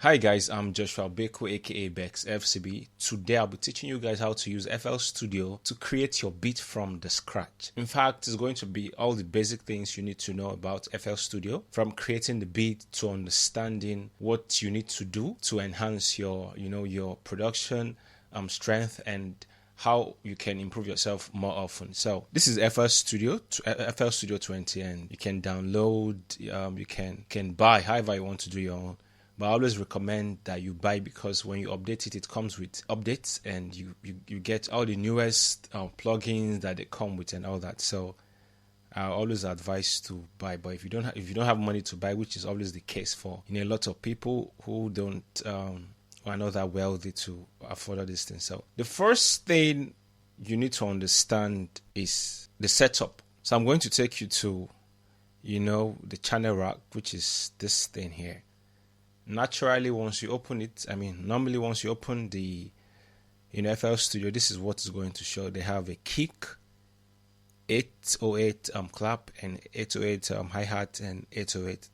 Hi guys, I'm Joshua Beko aka Bex FCB. Today I'll be teaching you guys how to use FL Studio to create your beat from the scratch. In fact, it's going to be all the basic things you need to know about FL Studio, from creating the beat to understanding what you need to do to enhance your production strength and how you can improve yourself more often. So this is FL Studio 20, and you can download, you can buy however you want to do your own. But I always recommend that you buy, because when you update it, it comes with updates, and you get all the newest plugins that they come with and all that. So I always advise to buy. But if you don't have money to buy, which is always the case for a lot of people who don't are not that wealthy to afford all these things. So the first thing you need to understand is the setup. So I'm going to take you to the channel rack, which is this thing here. Naturally, once you open it, normally once you open the FL Studio, this is what is going to show. They have a kick, 808 clap, and 808 hi-hat, and 808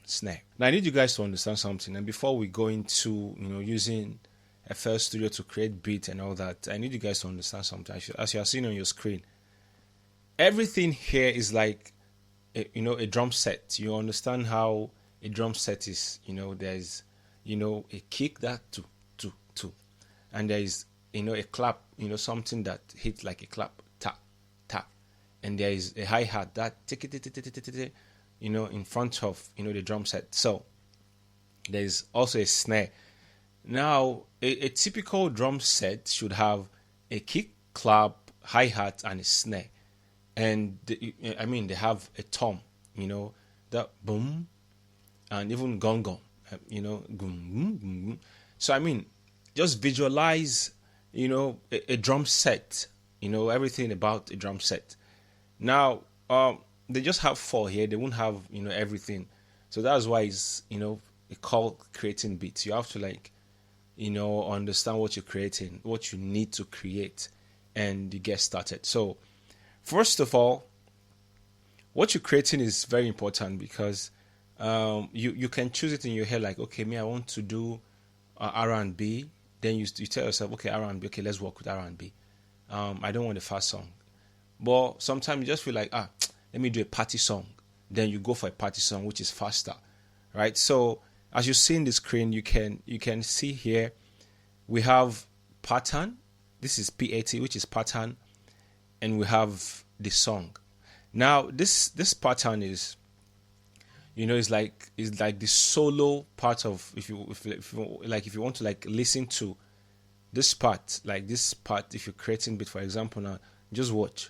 snare. Now I need you guys to understand something, and before we go into using FL Studio to create beat and all that, I need you guys to understand something. As you are seeing on your screen, everything here is like a drum set. You understand how a drum set is, there's a kick that to, and there is a clap, something that hits like a clap, tap tap, and there is a hi-hat that tick it, in front of the drum set. So there is also a snare. Now a typical drum set should have a kick, clap, hi-hat, and a snare, and they have a tom, that boom, and even gong gong, So just visualize, a drum set, everything about a drum set. Now, they just have four here. They won't have, everything. So that's why it's, called creating beats. You have to understand what you're creating, what you need to create, and you get started. So, first of all, what you're creating is very important, because you can choose it in your head, like, okay, I want to do R&B. Then you tell yourself, okay, R&B, okay, let's work with R&B. I don't want a fast song. But sometimes you just feel like, let me do a party song. Then you go for a party song, which is faster, right? So as you see in the screen, you can see here, we have pattern. This is PAT, which is pattern, and we have the song. Now this pattern is, it's like the solo part of, if you want to listen to this part, if you're creating beat, for example, now just watch.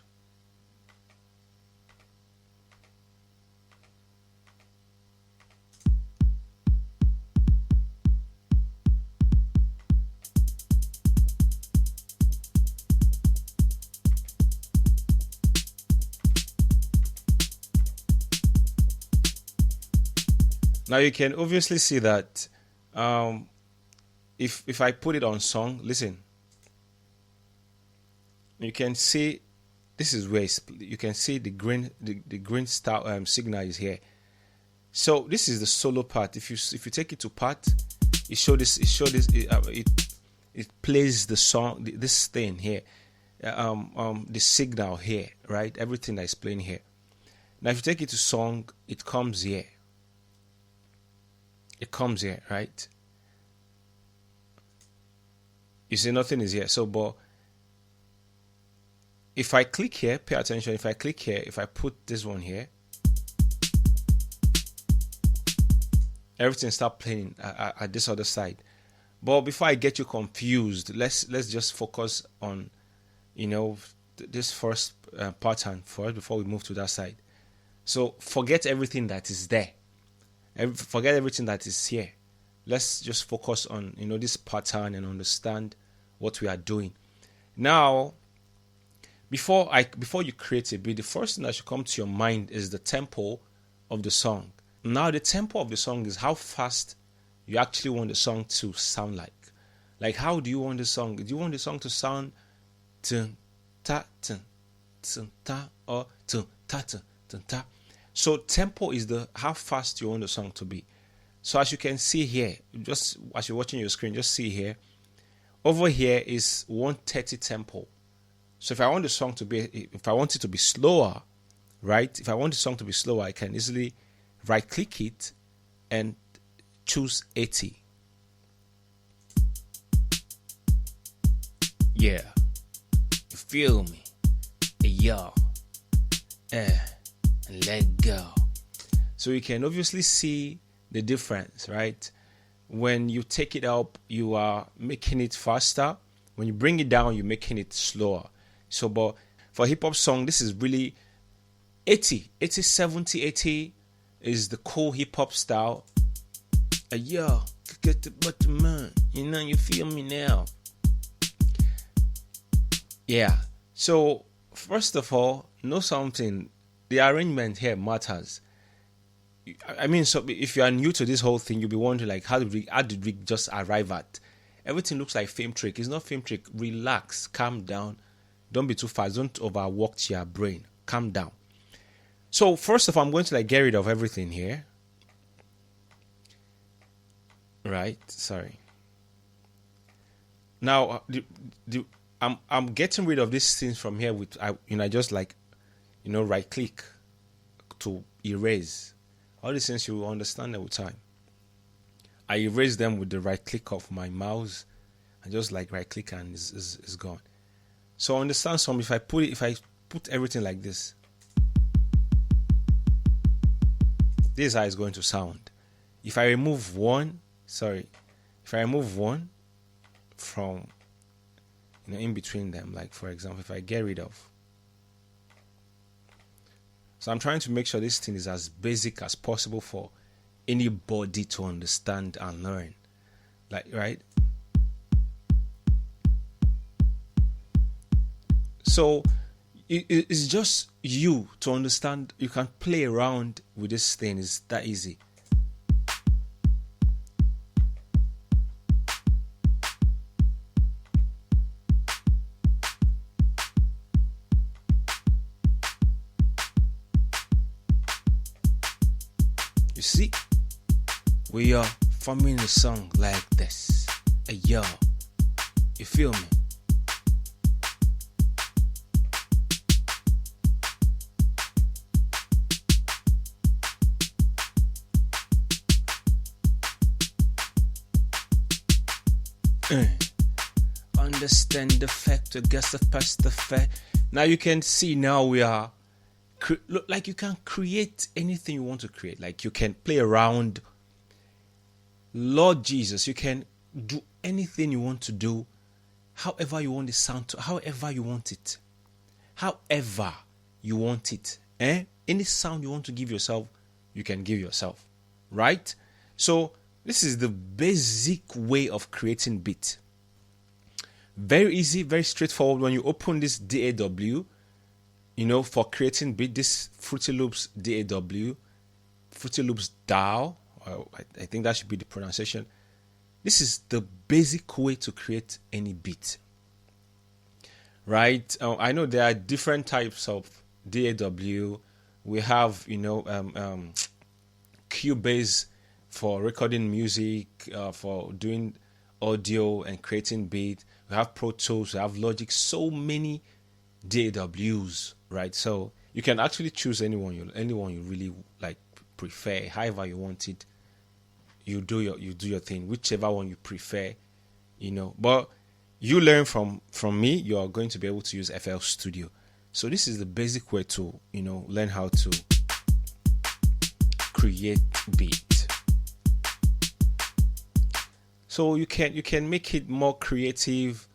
Now you can obviously see that if I put it on song, listen, you can see this is where you can see the green star signal is here. So this is the solo part. If you take it to part, it plays the song, this thing here, the signal here, right? Everything that is playing here. Now if you take it to song, it comes here. It comes here, right? You see nothing is here. So, but if I click here, pay attention. If I click here, if I put this one here, everything start playing at this other side. But before I get you confused, let's just focus on this first pattern first before we move to that side. So forget everything that is there. Forget everything that is here. Let's just focus on this pattern and understand what we are doing. Now, before you create a beat, the first thing that should come to your mind is the tempo of the song. Now, the tempo of the song is how fast you actually want the song to sound like. Like, how do you want the song? Do you want the song to sound tun ta tun ta, or tun ta tun ta? So tempo is how fast you want the song to be. So as you can see here, just as you're watching your screen, just see here. Over here is 130 tempo. So if I want if I want it to be slower, right? If I want the song to be slower, I can easily right click it and choose 80. Yeah. You feel me? Hey, yo. And let go. So you can obviously see the difference, right? When you take it up, you are making it faster. When you bring it down, you're making it slower. So, but for hip hop song, this is really 80, 70, 80 is the cool hip hop style. Yo, get the button, man. You know, you feel me now. Yeah. So, first of all, know something. The arrangement here matters. I mean, so if you are new to this whole thing, you'll be wondering, like, how did we just arrive at? Everything looks like Fame Trick. It's not Fame Trick. Relax, calm down. Don't be too fast. Don't overwork your brain. Calm down. So first of all, I'm going to get rid of everything here. Right. Sorry. Now, I'm getting rid of these things from here with I just right click to erase. All these things you will understand with time. I erase them with the right click of my mouse. I just right click and it's gone. So understand some. If I put everything like this, this is how it's going to sound. If I remove one from in between them, like for example, if I get rid of. So I'm trying to make sure this thing is as basic as possible for anybody to understand and learn. Right? So it's just you to understand. You can play around with this thing. It's that easy. You see, we are forming a song like this. Hey, yo, you feel me? Understand the fact, guess the past the fact. Now you can see we are look like you can create anything you want to create. Like you can play around. Lord Jesus, you can do anything you want to do, however you want the sound to, however you want it. However you want it. Any sound you want to give yourself, you can give yourself. Right? So this is the basic way of creating beat. Very easy, very straightforward. When you open this DAW, for creating beat, this Fruity Loops DAW, Fruity Loops DAW, I think that should be the pronunciation. This is the basic way to create any beat. Right? I know there are different types of DAW. We have, Cubase for recording music, for doing audio and creating beat. We have Pro Tools, we have Logic, so many DAWs, right? So you can actually choose anyone you really prefer, however you want it. You do your thing, whichever one you prefer, But you learn from me, you are going to be able to use FL Studio. So this is the basic way to learn how to create beat. So you can make it more creative,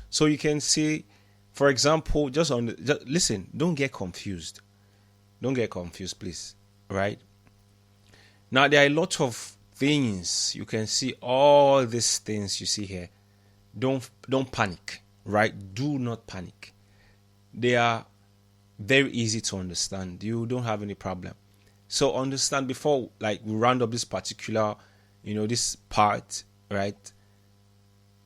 So you can see, for example, just listen, don't get confused. Don't get confused, please. Right? Now, there are a lot of things, you can see all these things you see here. Don't panic, right? Do not panic. They are very easy to understand. You don't have any problem. So understand before like we round up this particular, this part, right?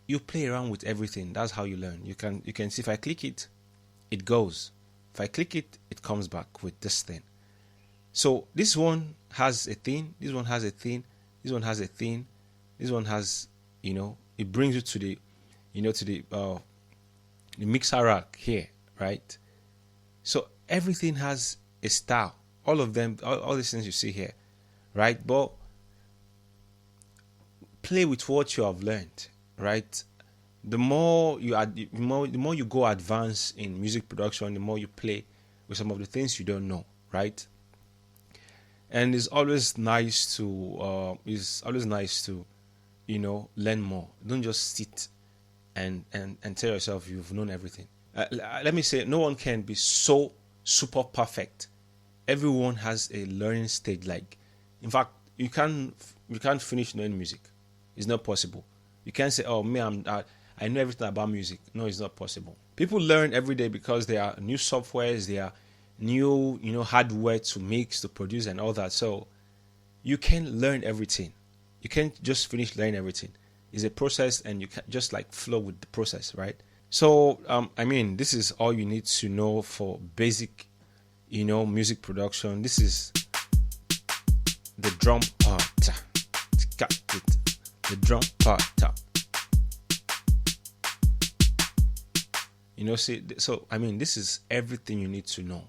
You play around with everything. That's how you learn. You can see if I click it, it goes. If I click it, it comes back with this thing. So this one has a thing, this one has a thing, this one has a thing, this one has, it brings you to the, the mixer rack here, right? So everything has a style. All of them, all these things you see here, right? But play with what you have learned, right? The more you the more you go advance in music production, the more you play with some of the things you don't know, right? And it's always nice to learn more. Don't just sit and tell yourself you've known everything. Let me say, no one can be so super perfect. Everyone has a learning stage. Like, in fact, you can't finish knowing music. It's not possible. You can't say, oh, I know everything about music. No, it's not possible. People learn every day because there are new softwares, there are new, hardware to mix, to produce, and all that. So you can learn everything. You can't just finish learning everything. It's a process, and you can't just like flow with the process, right? So, this is all you need to know for basic, music production. This is the drum part. Got it. The drum part. This is everything you need to know,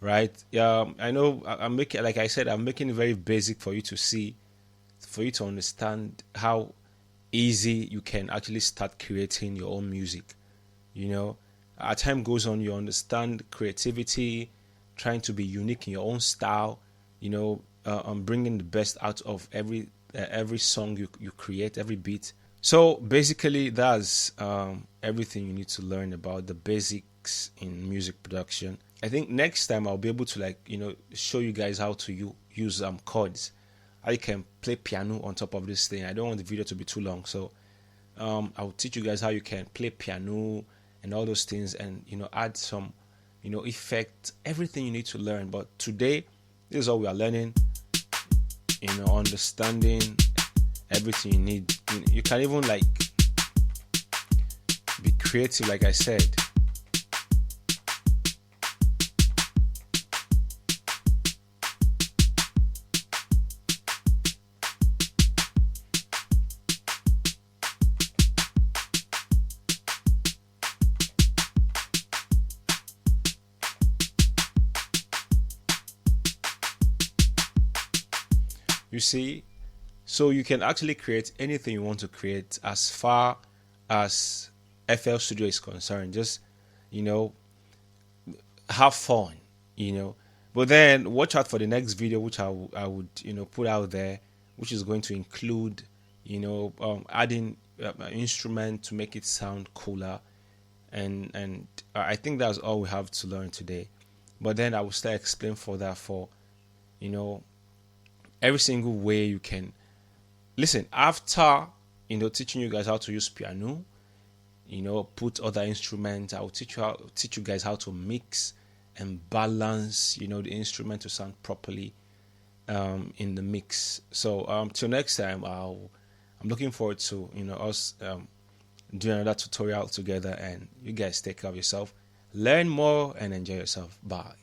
right? I know I'm making it very basic for you to see, for you to understand how easy you can actually start creating your own music. As time goes on, you understand creativity, trying to be unique in your own style, bringing the best out of every song you create, every beat. So basically, that's everything you need to learn about the basics in music production. I think next time I'll be able to show you guys how to use chords. I can play piano on top of this thing. I don't want the video to be too long, so I'll teach you guys how you can play piano and all those things, and add some effect, everything you need to learn. But today, this is all we are learning. Understanding everything you need. You can even be creative, like I said. You see, so you can actually create anything you want to create as far as FL Studio is concerned. Just, have fun, But then watch out for the next video, which I would, put out there, which is going to include, adding an instrument to make it sound cooler. And I think that's all we have to learn today. But then I will start explaining further for, every single way you can listen after teaching you guys how to use piano, put other instruments. I will teach you guys how to mix and balance the instrument to sound properly in the mix. So till next time, I'm looking forward to us doing another tutorial together, and you guys take care of yourself, learn more, and enjoy yourself. Bye.